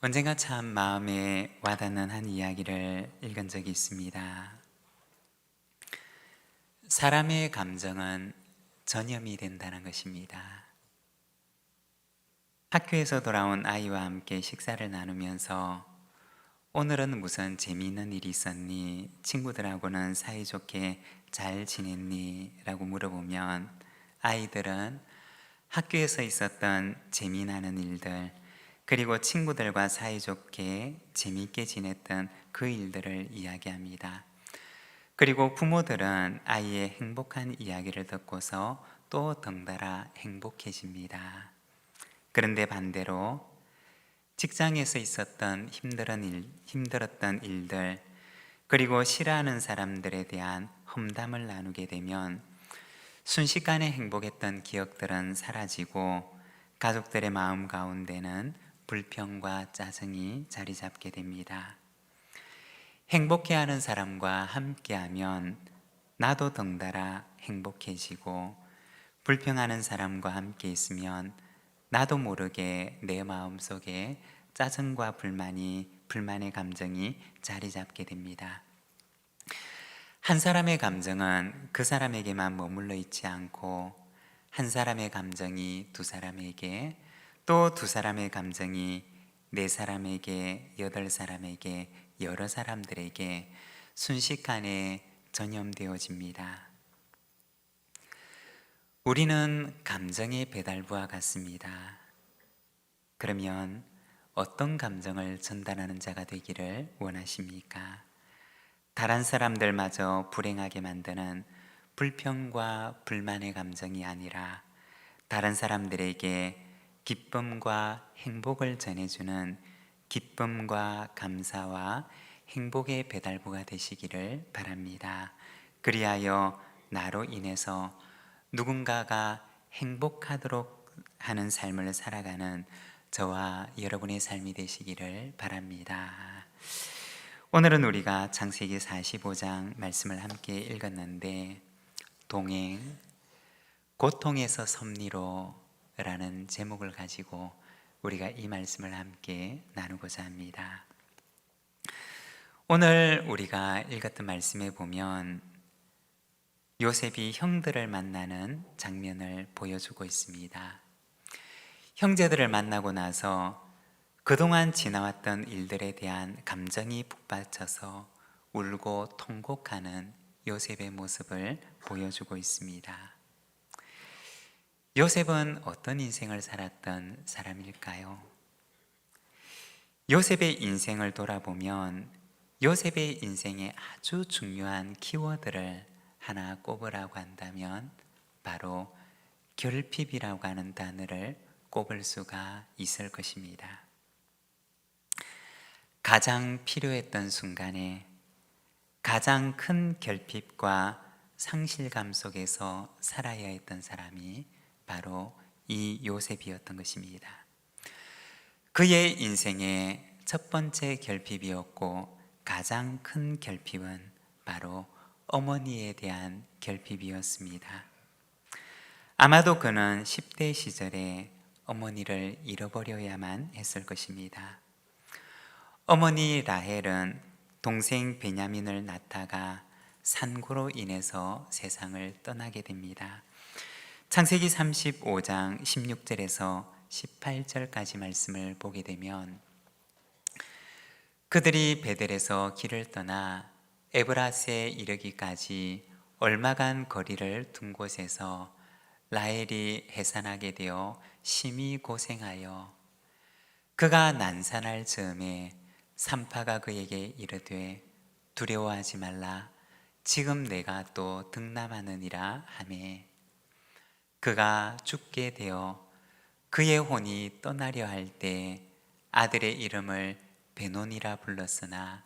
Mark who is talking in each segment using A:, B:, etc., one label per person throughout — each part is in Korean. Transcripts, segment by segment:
A: 언젠가 참 마음에 와닿는 한 이야기를 읽은 적이 있습니다. 사람의 감정은 전염이 된다는 것입니다. 학교에서 돌아온 아이와 함께 식사를 나누면서 오늘은 무슨 재미있는 일이 있었니? 친구들하고는 사이좋게 잘 지냈니? 라고 물어보면 아이들은 학교에서 있었던 재미나는 일들, 그리고 친구들과 사이좋게 재미있게 지냈던 그 일들을 이야기합니다. 그리고 부모들은 아이의 행복한 이야기를 듣고서 또 덩달아 행복해집니다. 그런데 반대로 직장에서 있었던 힘들었던 일들, 그리고 싫어하는 사람들에 대한 험담을 나누게 되면 순식간에 행복했던 기억들은 사라지고 가족들의 마음 가운데는 불평과 짜증이 자리 잡게 됩니다. 행복해하는 사람과 함께하면 나도 덩달아 행복해지고, 불평하는 사람과 함께 있으면 나도 모르게 내 마음속에 짜증과 불만의 감정이 자리 잡게 됩니다. 한 사람의 감정은 그 사람에게만 머물러 있지 않고, 한 사람의 감정이 두 사람에게, 또 두 사람의 감정이 네 사람에게, 여덟 사람에게, 여러 사람들에게 순식간에 전염되어집니다. 우리는 감정의 배달부와 같습니다. 그러면 어떤 감정을 전달하는 자가 되기를 원하십니까? 다른 사람들마저 불행하게 만드는 불평과 불만의 감정이 아니라 다른 사람들에게 기쁨과 행복을 전해주는 기쁨과 감사와 행복의 배달부가 되시기를 바랍니다. 그리하여 나로 인해서 누군가가 행복하도록 하는 삶을 살아가는 저와 여러분의 삶이 되시기를 바랍니다. 오늘은 우리가 창세기 45장 말씀을 함께 읽었는데, 동행, 고통에서 섭리로 라는 제목을 가지고 우리가 이 말씀을 함께 나누고자 합니다. 오늘 우리가 읽었던 말씀에 보면 요셉이 형들을 만나는 장면을 보여주고 있습니다. 형제들을 만나고 나서 그동안 지나왔던 일들에 대한 감정이 북받쳐서 울고 통곡하는 요셉의 모습을 보여주고 있습니다. 요셉은 어떤 인생을 살았던 사람일까요? 요셉의 인생을 돌아보면 요셉의 인생에 아주 중요한 키워드를 하나 꼽으라고 한다면 바로 결핍이라고 하는 단어를 꼽을 수가 있을 것입니다. 가장 필요했던 순간에 가장 큰 결핍과 상실감 속에서 살아야 했던 사람이 바로 이 요셉이었던 것입니다. 그의 인생의 첫 번째 결핍이었고, 가장 큰 결핍은 바로 어머니에 대한 결핍이었습니다. 아마도 그는 10대 시절에 어머니를 잃어버려야만 했을 것입니다. 어머니 라헬은 동생 베냐민을 낳다가 산고로 인해서 세상을 떠나게 됩니다. 창세기 35장 16절에서 18절까지 말씀을 보게 되면 그들이 베델에서 길을 떠나 에브라스에 이르기까지 얼마간 거리를 둔 곳에서 라헬이 해산하게 되어 심히 고생하여 그가 난산할 즈음에 산파가 그에게 이르되 두려워하지 말라, 지금 내가 또 등남하느니라 하매, 그가 죽게 되어 그의 혼이 떠나려 할 때 아들의 이름을 베논이라 불렀으나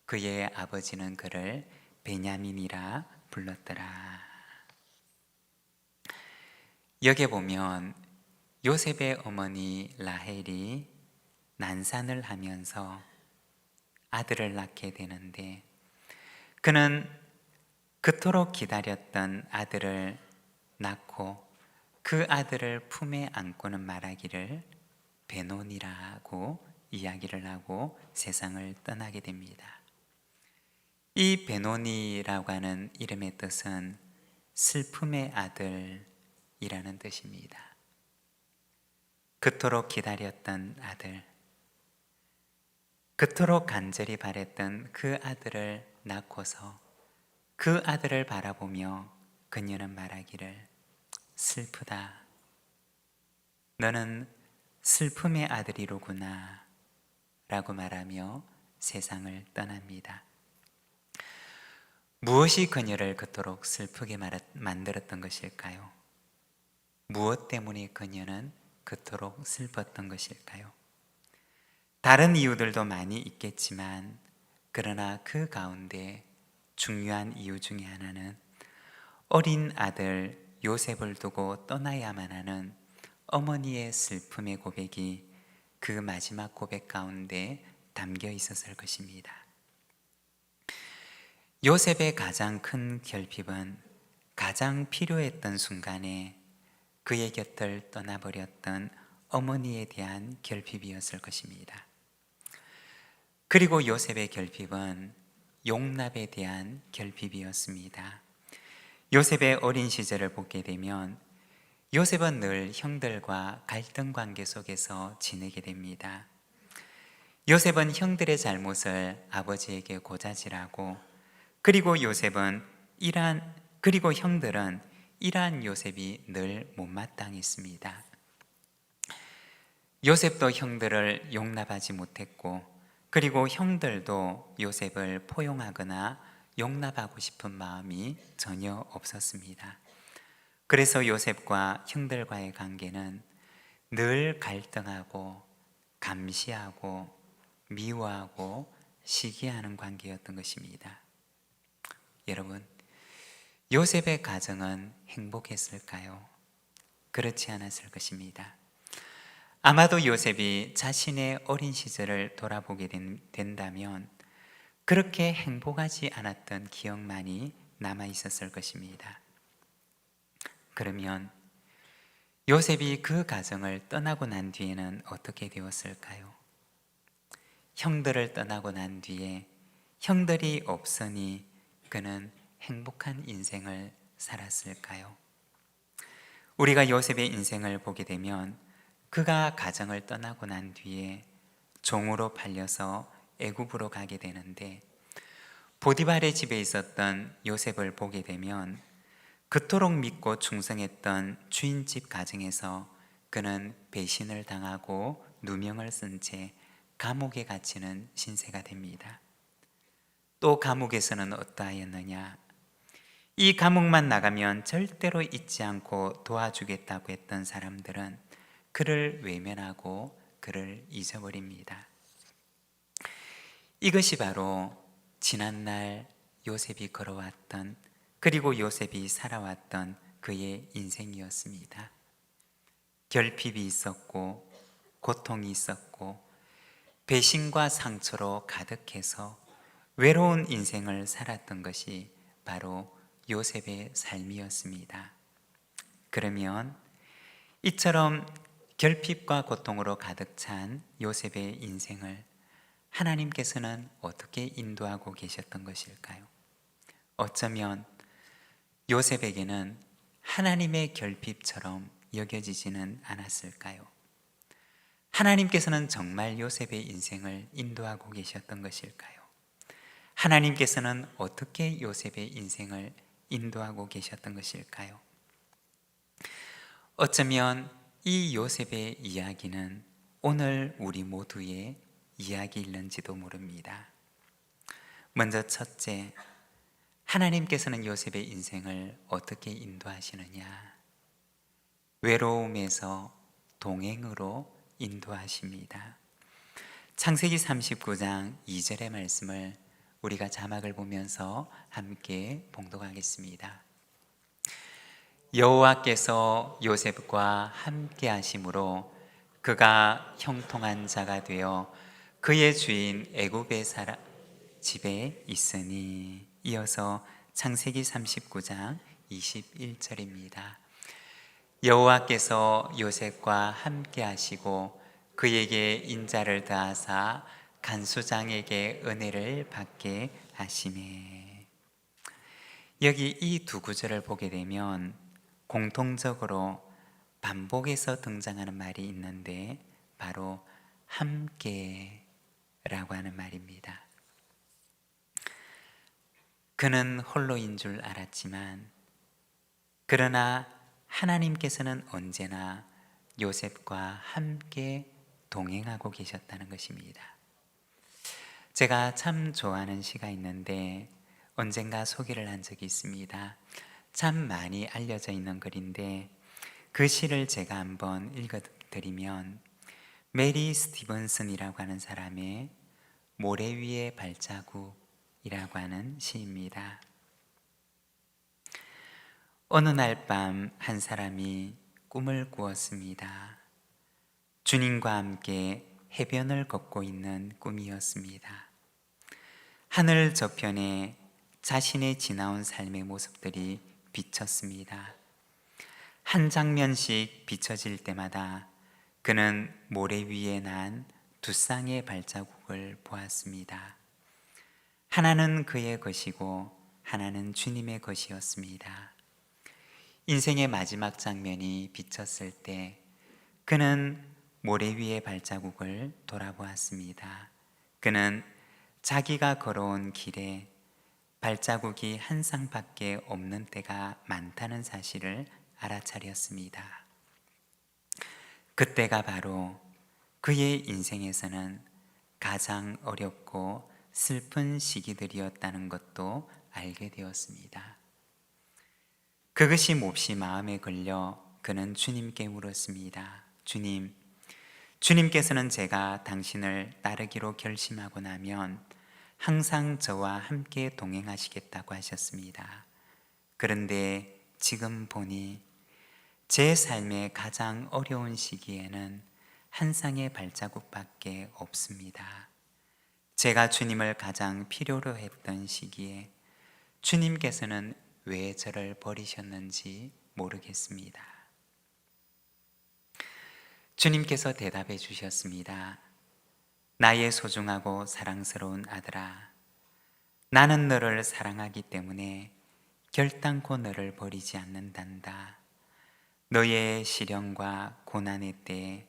A: 그의 아버지는 그를 베냐민이라 불렀더라. 여기 보면 요셉의 어머니 라헬이 난산을 하면서 아들을 낳게 되는데, 그는 그토록 기다렸던 아들을 낳고 그 아들을 품에 안고는 말하기를 베논이라고 이야기를 하고 세상을 떠나게 됩니다. 이 베노니라고 하는 이름의 뜻은 슬픔의 아들이라는 뜻입니다. 그토록 기다렸던 아들, 그토록 간절히 바랬던 그 아들을 낳고서 그 아들을 바라보며 그녀는 말하기를 슬프다. 너는 슬픔의 아들이로구나 라고 말하며 세상을 떠납니다. 무엇이 그녀를 그토록 슬프게 만들었던 것일까요? 무엇 때문에 그녀는 그토록 슬펐던 것일까요? 다른 이유들도 많이 있겠지만 그러나 그 가운데 중요한 이유 중에 하나는 어린 아들 요셉을 두고 떠나야만 하는 어머니의 슬픔의 고백이 그 마지막 고백 가운데 담겨 있었을 것입니다. 요셉의 가장 큰 결핍은 가장 필요했던 순간에 그의 곁을 떠나버렸던 어머니에 대한 결핍이었을 것입니다. 그리고 요셉의 결핍은 용납에 대한 결핍이었습니다. 요셉의 어린 시절을 보게 되면 요셉은 늘 형들과 갈등 관계 속에서 지내게 됩니다. 요셉은 형들의 잘못을 아버지에게 고자질하고 그리고 형들은 이러한 요셉이 늘 못마땅했습니다. 요셉도 형들을 용납하지 못했고 그리고 형들도 요셉을 포용하거나 용납하고 싶은 마음이 전혀 없었습니다. 그래서 요셉과 형들과의 관계는 늘 갈등하고 감시하고 미워하고 시기하는 관계였던 것입니다. 여러분, 요셉의 가정은 행복했을까요? 그렇지 않았을 것입니다. 아마도 요셉이 자신의 어린 시절을 돌아보게 된다면 그렇게 행복하지 않았던 기억만이 남아 있었을 것입니다. 그러면 요셉이 그 가정을 떠나고 난 뒤에는 어떻게 되었을까요? 형들을 떠나고 난 뒤에 형들이 없으니 그는 행복한 인생을 살았을까요? 우리가 요셉의 인생을 보게 되면 그가 가정을 떠나고 난 뒤에 종으로 팔려서 애굽으로 가게 되는데 보디발의 집에 있었던 요셉을 보게 되면 그토록 믿고 충성했던 주인집 가정에서 그는 배신을 당하고 누명을 쓴 채 감옥에 갇히는 신세가 됩니다. 또 감옥에서는 어떠하였느냐? 이 감옥만 나가면 절대로 잊지 않고 도와주겠다고 했던 사람들은 그를 외면하고 그를 잊어버립니다. 이것이 바로 지난날 요셉이 걸어왔던 그리고 요셉이 살아왔던 그의 인생이었습니다. 결핍이 있었고 고통이 있었고 배신과 상처로 가득해서 외로운 인생을 살았던 것이 바로 요셉의 삶이었습니다. 그러면 이처럼 결핍과 고통으로 가득 찬 요셉의 인생을 하나님께서는 어떻게 인도하고 계셨던 것일까요? 어쩌면 요셉에게는 하나님의 결핍처럼 여겨지지는 않았을까요? 하나님께서는 정말 요셉의 인생을 인도하고 계셨던 것일까요? 하나님께서는 어떻게 요셉의 인생을 인도하고 계셨던 것일까요? 어쩌면 이 요셉의 이야기는 오늘 우리 모두의 이야기일는지도 모릅니다. 먼저 첫째, 하나님께서는 요셉의 인생을 어떻게 인도하시느냐? 외로움에서 동행으로 인도하십니다. 창세기 39장 2절의 말씀을 우리가 자막을 보면서 함께 봉독하겠습니다. 여호와께서 요셉과 함께 하심으로 그가 형통한 자가 되어 그의 주인 애굽의 집에 있으니. 이어서 창세기 39장 21절입니다. 여호와께서 요셉과 함께 하시고 그에게 인자를 더하사 간수장에게 은혜를 받게 하시매. 여기 이 두 구절을 보게 되면 공통적으로 반복해서 등장하는 말이 있는데 바로 함께라고 하는 말입니다. 그는 홀로인 줄 알았지만 그러나 하나님께서는 언제나 요셉과 함께 동행하고 계셨다는 것입니다. 제가 참 좋아하는 시가 있는데 언젠가 소개를 한 적이 있습니다. 참 많이 알려져 있는 글인데 그 시를 제가 한번 읽어드리면 메리 스티븐슨이라고 하는 사람의 모래 위의 발자국이라고 하는 시입니다. 어느 날 밤 한 사람이 꿈을 꾸었습니다. 주님과 함께 해변을 걷고 있는 꿈이었습니다. 하늘 저편에 자신의 지나온 삶의 모습들이 비쳤습니다. 한 장면씩 비춰질 때마다 그는 모래 위에 난 두 쌍의 발자국을 보았습니다. 하나는 그의 것이고 하나는 주님의 것이었습니다. 인생의 마지막 장면이 비쳤을 때 그는 모래 위의 발자국을 돌아보았습니다. 그는 자기가 걸어온 길에 발자국이 한 쌍밖에 없는 때가 많다는 사실을 알아차렸습니다. 그때가 바로 그의 인생에서는 가장 어렵고 슬픈 시기들이었다는 것도 알게 되었습니다. 그것이 몹시 마음에 걸려 그는 주님께 물었습니다. 주님께서는 제가 당신을 따르기로 결심하고 나면 항상 저와 함께 동행하시겠다고 하셨습니다. 그런데 지금 보니 제 삶의 가장 어려운 시기에는 한 쌍의 발자국밖에 없습니다. 제가 주님을 가장 필요로 했던 시기에 주님께서는 왜 저를 버리셨는지 모르겠습니다. 주님께서 대답해 주셨습니다. 나의 소중하고 사랑스러운 아들아, 나는 너를 사랑하기 때문에 결단코 너를 버리지 않는단다. 너의 시련과 고난의 때에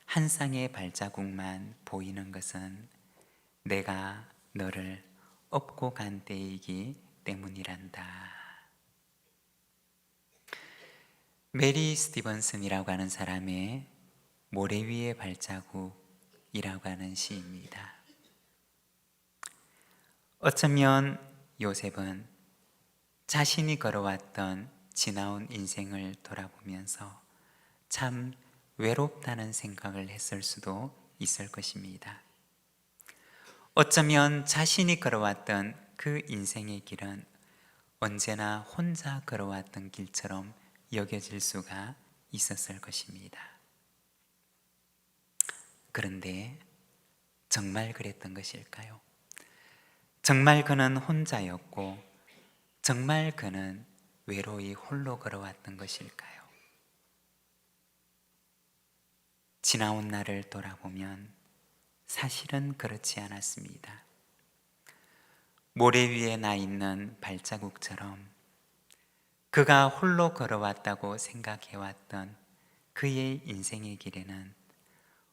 A: 한 쌍의 발자국만 보이는 것은 내가 너를 업고 간 때이기 때문이란다. 메리 스티븐슨이라고 하는 사람의 모래 위의 발자국이라고 하는 시입니다. 어쩌면 요셉은 자신이 걸어왔던 지나온 인생을 돌아보면서 참 외롭다는 생각을 했을 수도 있을 것입니다. 어쩌면 자신이 걸어왔던 그 인생의 길은 언제나 혼자 걸어왔던 길처럼 여겨질 수가 있었을 것입니다. 그런데 정말 그랬던 것일까요? 정말 그는 혼자였고 정말 그는 외로이 홀로 걸어왔던 것일까요? 지나온 날을 돌아보면 사실은 그렇지 않았습니다. 모래 위에 나 있는 발자국처럼 그가 홀로 걸어왔다고 생각해왔던 그의 인생의 길에는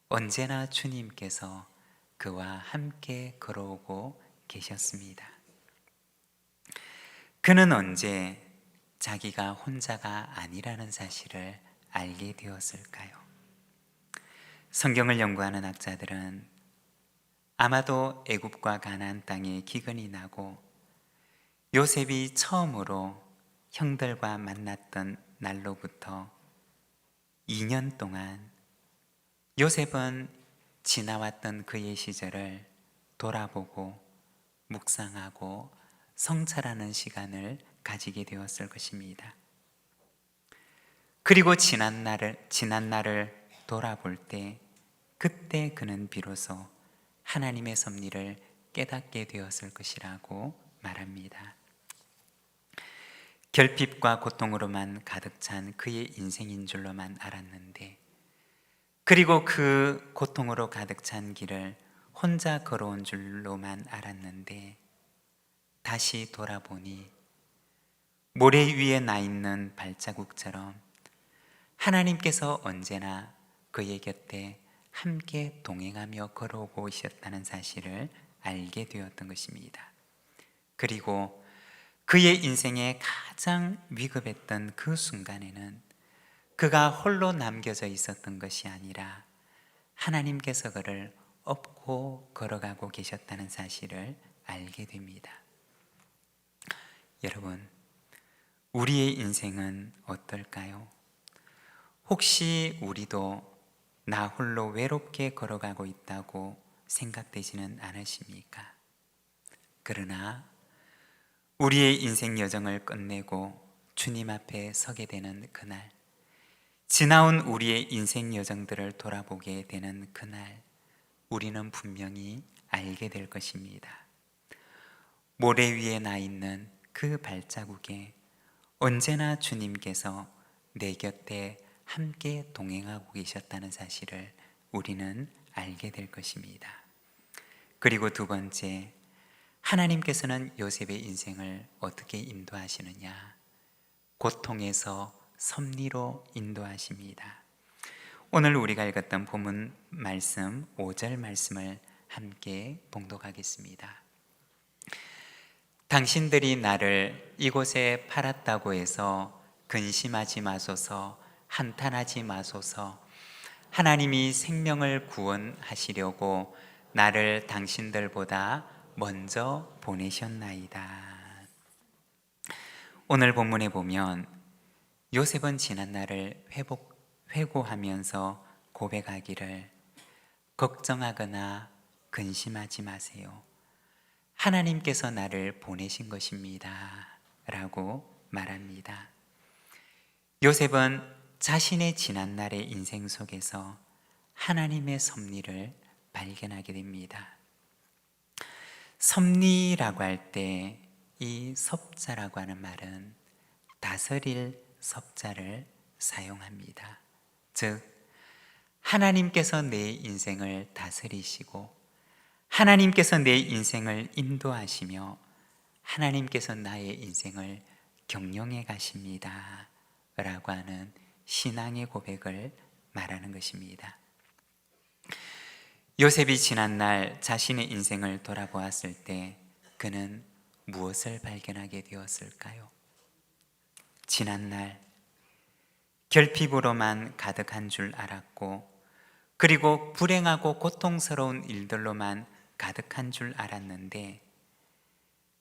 A: 언제나 주님께서 그와 함께 걸어오고 계셨습니다. 그는 언제 자기가 혼자가 아니라는 사실을 알게 되었을까요? 성경을 연구하는 학자들은 아마도 애굽과 가나안 땅에 기근이 나고 요셉이 처음으로 형들과 만났던 날로부터 2년 동안 요셉은 지나왔던 그의 시절을 돌아보고 묵상하고 성찰하는 시간을 가지게 되었을 것입니다. 그리고 지난 날을 돌아볼 때 그때 그는 비로소 하나님의 섭리를 깨닫게 되었을 것이라고 말합니다. 결핍과 고통으로만 가득 찬 그의 인생인 줄로만 알았는데 그리고 그 고통으로 가득 찬 길을 혼자 걸어온 줄로만 알았는데 다시 돌아보니 모래 위에 나 있는 발자국처럼 하나님께서 언제나 그의 곁에 함께 동행하며 걸어오고 있었다는 사실을 알게 되었던 것입니다. 그리고 그의 인생에 가장 위급했던 그 순간에는 그가 홀로 남겨져 있었던 것이 아니라 하나님께서 그를 업고 걸어가고 계셨다는 사실을 알게 됩니다. 여러분, 우리의 인생은 어떨까요? 혹시 우리도 나 홀로 외롭게 걸어가고 있다고 생각되지는 않으십니까? 그러나 우리의 인생 여정을 끝내고 주님 앞에 서게 되는 그날, 지나온 우리의 인생 여정들을 돌아보게 되는 그날, 우리는 분명히 알게 될 것입니다. 모래 위에 나 있는 그 발자국에 언제나 주님께서 내 곁에 함께 동행하고 계셨다는 사실을 우리는 알게 될 것입니다. 그리고 두 번째, 하나님께서는 요셉의 인생을 어떻게 인도하시느냐? 고통에서 섭리로 인도하십니다. 오늘 우리가 읽었던 본문 말씀 5절 말씀을 함께 봉독하겠습니다. 당신들이 나를 이곳에 팔았다고 해서 근심하지 마소서, 한탄하지 마소서. 하나님이 생명을 구원하시려고 나를 당신들보다 먼저 보내셨나이다. 오늘 본문에 보면 요셉은 지난 날을 회고하면서 고백하기를 걱정하거나 근심하지 마세요. 하나님께서 나를 보내신 것입니다. 라고 말합니다. 요셉은 자신의 지난 날의 인생 속에서 하나님의 섭리를 발견하게 됩니다. 섭리라고 할 때 이 섭자라고 하는 말은 다스릴 섭자를 사용합니다. 즉, 하나님께서 내 인생을 다스리시고 하나님께서 내 인생을 인도하시며 하나님께서 나의 인생을 경영해 가십니다. 라고 하는 신앙의 고백을 말하는 것입니다. 요셉이 지난날 자신의 인생을 돌아보았을 때 그는 무엇을 발견하게 되었을까요? 지난날 결핍으로만 가득한 줄 알았고, 그리고 불행하고 고통스러운 일들로만 가득한 줄 알았는데,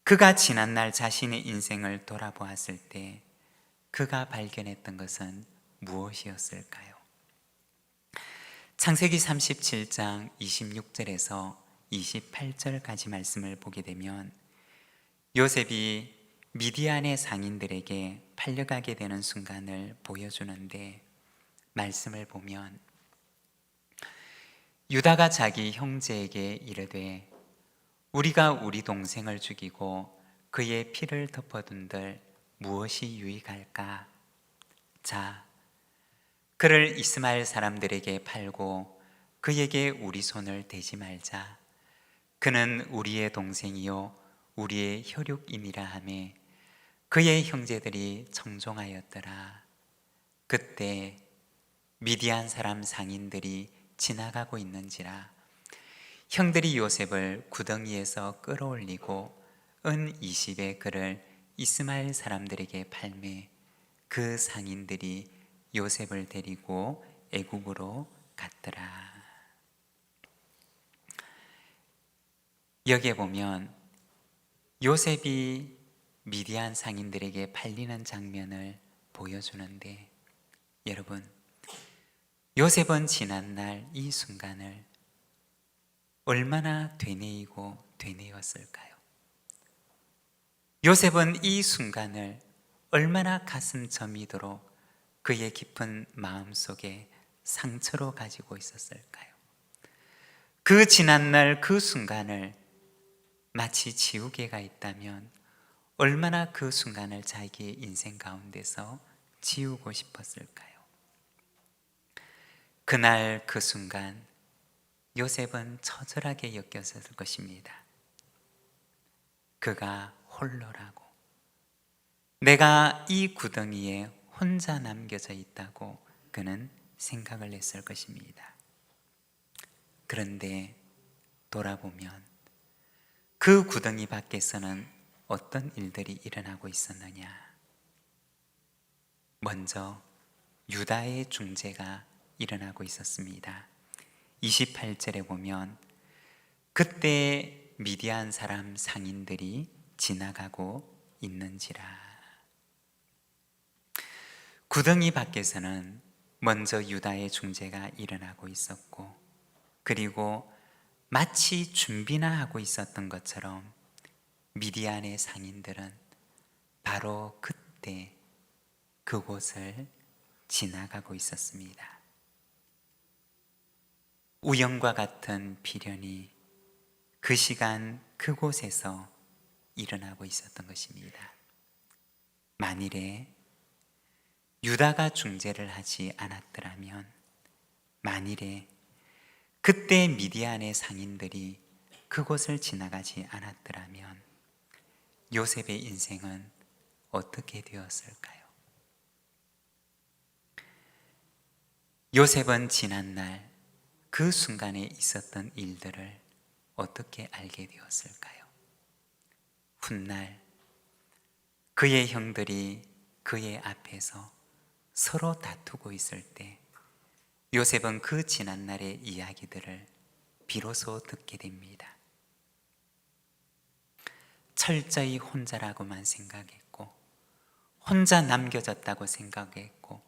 A: 그가 지난날 자신의 인생을 돌아보았을 때 그가 발견했던 것은 무엇이었을까요? 창세기 37장 26절에서 28절까지 말씀을 보게 되면 요셉이 미디안의 상인들에게 팔려가게 되는 순간을 보여주는데, 말씀을 보면 유다가 자기 형제에게 이르되 우리가 우리 동생을 죽이고 그의 피를 덮어둔들 무엇이 유익할까? 자, 그를 이스마엘 사람들에게 팔고 그에게 우리 손을 대지 말자. 그는 우리의 동생이요 우리의 혈육이니라 하매 그의 형제들이 청종하였더라. 그때 미디안 사람 상인들이 지나가고 있는지라 형들이 요셉을 구덩이에서 끌어올리고 은 20에 그를 이스마엘 사람들에게 팔매 그 상인들이 요셉을 데리고 애굽으로 갔더라. 여기에 보면 요셉이 미디안 상인들에게 팔리는 장면을 보여주는데, 여러분, 요셉은 지난날 이 순간을 얼마나 되뇌이고 되뇌었을까요? 요셉은 이 순간을 얼마나 가슴 저미도록 그의 깊은 마음속에 상처로 가지고 있었을까요? 그 지난날 그 순간을 마치 지우개가 있다면 얼마나 그 순간을 자기의 인생 가운데서 지우고 싶었을까요? 그날 그 순간 요셉은 처절하게 여겼을 것입니다. 그가 홀로라고, 내가 이 구덩이에 혼자 남겨져 있다고 그는 생각을 했을 것입니다. 그런데 돌아보면 그 구덩이 밖에서는 어떤 일들이 일어나고 있었느냐? 먼저 유다의 중재가 일어나고 있었습니다. 28절에 보면 그때 미디안 사람 상인들이 지나가고 있는지라. 구덩이 밖에서는 먼저 유다의 중재가 일어나고 있었고, 그리고 마치 준비나 하고 있었던 것처럼 미디안의 상인들은 바로 그때 그곳을 지나가고 있었습니다. 우연과 같은 필연이 그 시간 그곳에서 일어나고 있었던 것입니다. 만일에 유다가 중재를 하지 않았더라면, 만일에 그때 미디안의 상인들이 그곳을 지나가지 않았더라면 요셉의 인생은 어떻게 되었을까요? 요셉은 지난날 그 순간에 있었던 일들을 어떻게 알게 되었을까요? 훗날 그의 형들이 그의 앞에서 서로 다투고 있을 때 요셉은 그 지난날의 이야기들을 비로소 듣게 됩니다. 철저히 혼자라고만 생각했고, 혼자 남겨졌다고 생각했고,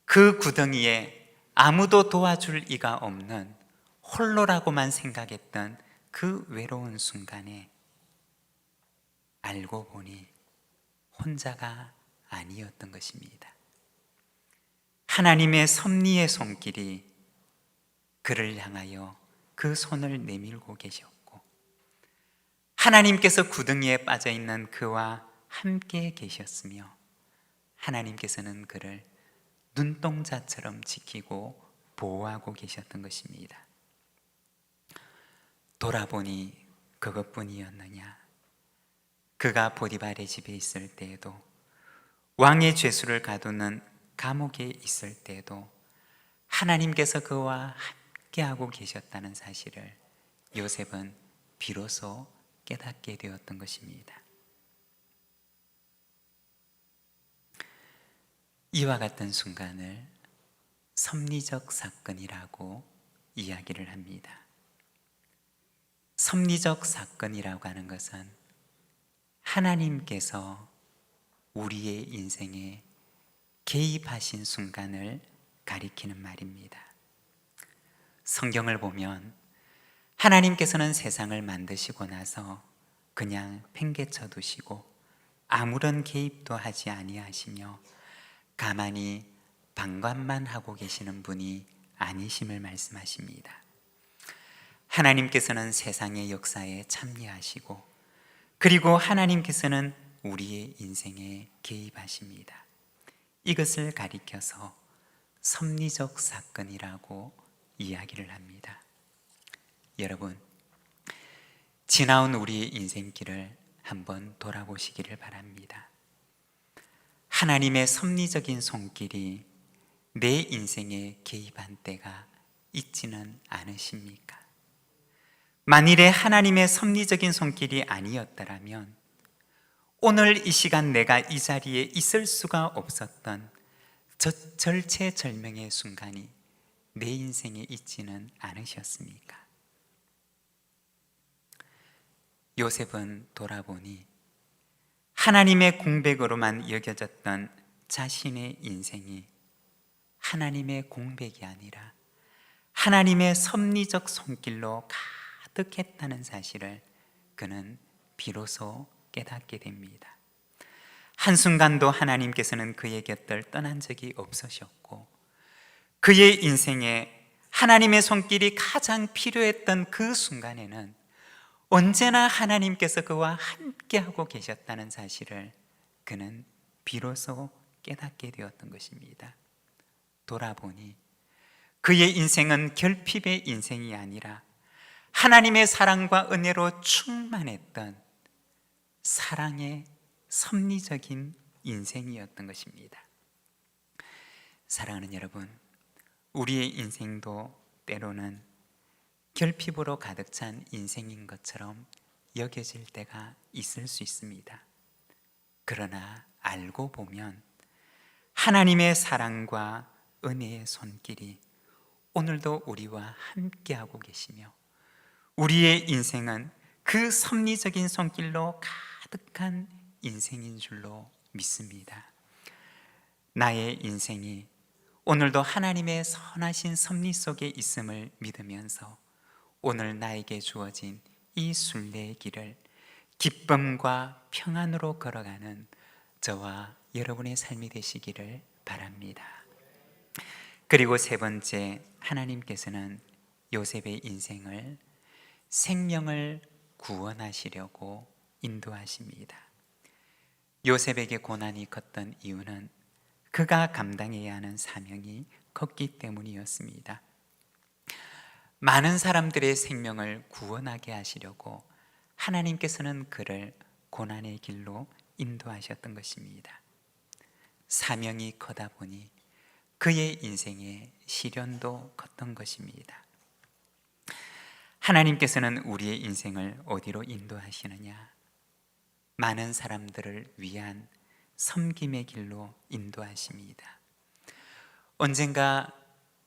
A: 그 구덩이에 아무도 도와줄 이가 없는 홀로라고만 생각했던 그 외로운 순간에 알고 보니 혼자가 아니었던 것입니다. 하나님의 섭리의 손길이 그를 향하여 그 손을 내밀고 계셨고, 하나님께서 구덩이에 빠져 있는 그와 함께 계셨으며, 하나님께서는 그를 눈동자처럼 지키고 보호하고 계셨던 것입니다. 돌아보니 그것뿐이었느냐? 그가 보디발의 집에 있을 때에도, 왕의 죄수를 가두는 감옥에 있을 때에도 하나님께서 그와 함께하고 계셨다는 사실을 요셉은 비로소 깨닫게 되었던 것입니다. 이와 같은 순간을 섭리적 사건이라고 이야기를 합니다. 섭리적 사건이라고 하는 것은 하나님께서 우리의 인생에 개입하신 순간을 가리키는 말입니다. 성경을 보면 하나님께서는 세상을 만드시고 나서 그냥 팽개쳐 두시고 아무런 개입도 하지 아니하시며 가만히 방관만 하고 계시는 분이 아니심을 말씀하십니다. 하나님께서는 세상의 역사에 참여하시고, 그리고 하나님께서는 우리의 인생에 개입하십니다. 이것을 가리켜서 섭리적 사건이라고 이야기를 합니다. 여러분, 지나온 우리의 인생길을 한번 돌아보시기를 바랍니다. 하나님의 섭리적인 손길이 내 인생에 개입한 때가 있지는 않으십니까? 만일에 하나님의 섭리적인 손길이 아니었더라면 오늘 이 시간 내가 이 자리에 있을 수가 없었던 절체절명의 순간이 내 인생에 있지는 않으셨습니까? 요셉은 돌아보니 하나님의 공백으로만 여겨졌던 자신의 인생이 하나님의 공백이 아니라 하나님의 섭리적 손길로 가득했다는 사실을 그는 비로소 깨닫게 됩니다. 한순간도 하나님께서는 그의 곁을 떠난 적이 없으셨고, 그의 인생에 하나님의 손길이 가장 필요했던 그 순간에는 언제나 하나님께서 그와 함께하고 계셨다는 사실을 그는 비로소 깨닫게 되었던 것입니다. 돌아보니 그의 인생은 결핍의 인생이 아니라 하나님의 사랑과 은혜로 충만했던 사랑의 섭리적인 인생이었던 것입니다. 사랑하는 여러분, 우리의 인생도 때로는 결핍으로 가득 찬 인생인 것처럼 여겨질 때가 있을 수 있습니다. 그러나 알고 보면 하나님의 사랑과 은혜의 손길이 오늘도 우리와 함께하고 계시며 우리의 인생은 그 섭리적인 손길로 가득한 인생인 줄로 믿습니다. 나의 인생이 오늘도 하나님의 선하신 섭리 속에 있음을 믿으면서 오늘 나에게 주어진 이 순례의 길을 기쁨과 평안으로 걸어가는 저와 여러분의 삶이 되시기를 바랍니다. 그리고 세 번째, 하나님께서는 요셉의 인생을 생명을 구원하시려고 인도하십니다. 요셉에게 고난이 컸던 이유는 그가 감당해야 하는 사명이 컸기 때문이었습니다. 많은 사람들의 생명을 구원하게 하시려고 하나님께서는 그를 고난의 길로 인도하셨던 것입니다. 사명이 커다 보니 그의 인생의 시련도 컸던 것입니다. 하나님께서는 우리의 인생을 어디로 인도하시느냐? 많은 사람들을 위한 섬김의 길로 인도하십니다. 언젠가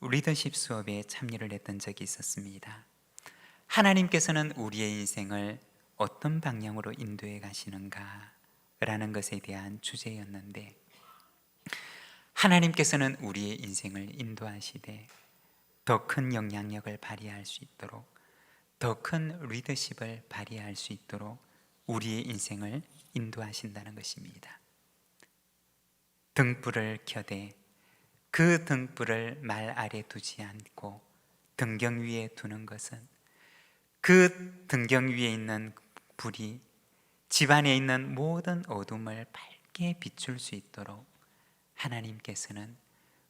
A: 리더십 수업에 참여를 했던 적이 있었습니다. 하나님께서는 우리의 인생을 어떤 방향으로 인도해 가시는가 라는 것에 대한 주제였는데, 하나님께서는 우리의 인생을 인도하시되 더 큰 영향력을 발휘할 수 있도록, 더 큰 리더십을 발휘할 수 있도록 우리의 인생을 인도하신다는 것입니다. 등불을 켜되 그 등불을 말 아래 두지 않고 등경 위에 두는 것은 그 등경 위에 있는 불이 집안에 있는 모든 어둠을 밝게 비출 수 있도록 하나님께서는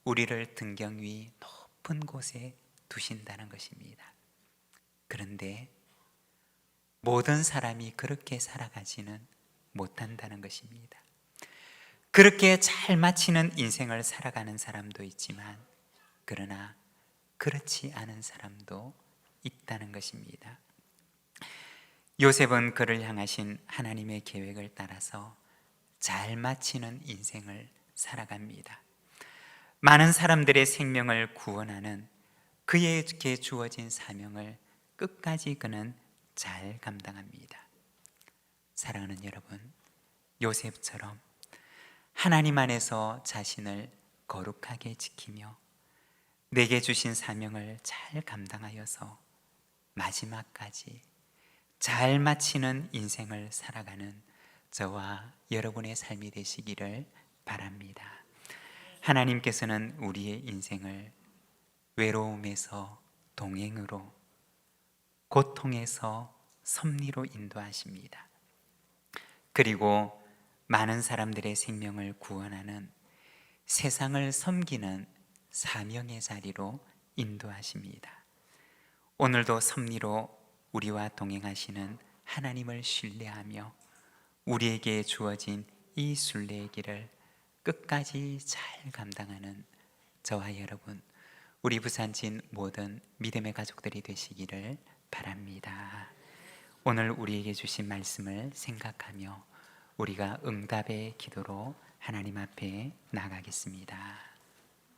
A: 우리를 등경 위 높은 곳에 두신다는 것입니다. 그런데 모든 사람이 그렇게 살아가지는 못한다는 것입니다. 그렇게 잘 마치는 인생을 살아가는 사람도 있지만, 그러나 그렇지 않은 사람도 있다는 것입니다. 요셉은 그를 향하신 하나님의 계획을 따라서 잘 마치는 인생을 살아갑니다. 많은 사람들의 생명을 구원하는 그에게 주어진 사명을 끝까지 그는 잘 감당합니다. 사랑하는 여러분, 요셉처럼 하나님 안에서 자신을 거룩하게 지키며 내게 주신 사명을 잘 감당하여서 마지막까지 잘 마치는 인생을 살아가는 저와 여러분의 삶이 되시기를 바랍니다. 하나님께서는 우리의 인생을 외로움에서 동행으로, 고통에서 섭리로 인도하십니다. 그리고 많은 사람들의 생명을 구원하는, 세상을 섬기는 사명의 자리로 인도하십니다. 오늘도 섭리로 우리와 동행하시는 하나님을 신뢰하며 우리에게 주어진 이 순례의 길을 끝까지 잘 감당하는 저와 여러분, 우리 부산진 모든 믿음의 가족들이 되시기를 바랍니다. 오늘 우리에게 주신 말씀을 생각하며 우리가 응답의 기도로 하나님 앞에 나가겠습니다.